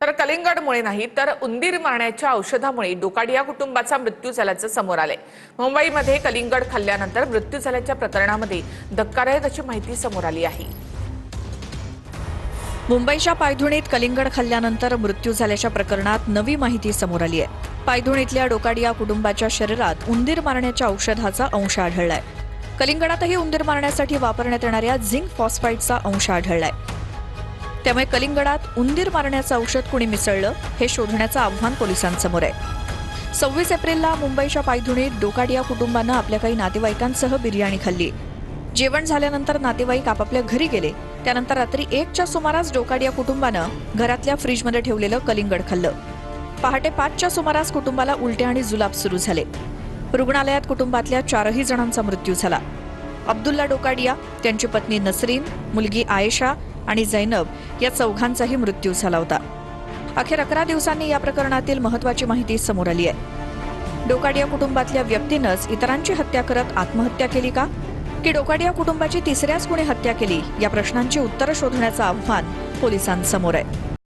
तर कलिंगडमुळे नाही तर उंदीर मारण्याच्या औषधामुळे डोकाडिया कुटुंबाचा मृत्यू झाल्याचं समोर आलंय। मुंबईमध्ये कलिंगड खाल्ल्यानंतर मृत्यू झाल्याच्या प्रकरणामध्ये धक्कादायक अशी माहिती समोर आली आहे। मुंबईच्या पायधुणीत कलिंगड खाल्ल्यानंतर मृत्यू झाल्याच्या प्रकरणात नवी माहिती समोर आली आहे। पायधुणीतल्या डोकाडिया कुटुंबाच्या शरीरात उंदीर मारण्याच्या औषधाचा अंश आढळलाय। कलिंगडातही उंदीर मारण्यासाठी वापरण्यात येणाऱ्या झिंक फॉस्फाईडचा अंश आढळलाय। त्यामुळे कलिंगडात उंदीर मारण्याचं औषध कुणी मिसळलं हे शोधण्याचं आव्हान पोलिसांसमोर आहे। 26 एप्रिलला मुंबईच्या पायधुणीत डोकाडिया कुटुंबानं आपल्या काही नातेवाईकांसह बिर्याणी खाल्ली। जेवण झाल्यानंतर नातेवाईक आपापल्या घरी गेले। त्यानंतर रात्री 1च्या सुमारास डोकाडिया कुटुंबानं घरातल्या फ्रीजमध्ये ठेवलेलं कलिंगड खाल्लं। पहाटे 5च्या सुमारास कुटुंबाला उलट्या आणि जुलाब सुरू झाले। रुग्णालयात कुटुंबातल्या 4ही जणांचा मृत्यू झाला। अब्दुल्ला डोकाडिया, त्यांची पत्नी नसरीन, मुलगी आयेशा आणि जैनब या चौघांचाही मृत्यू झाला होता। अखेर 11 दिवसांनी या प्रकरणातील महत्त्वाची माहिती समोर आली आहे। डोकाडिया कुटुंबातल्या व्यक्तीनंच इतरांची हत्या करत आत्महत्या केली का, की डोकाडिया कुटुंबाची तिसऱ्याच कुणी हत्या केली, या प्रश्नांची उत्तरं शोधण्याचं आव्हान पोलिसांसमोर आहे।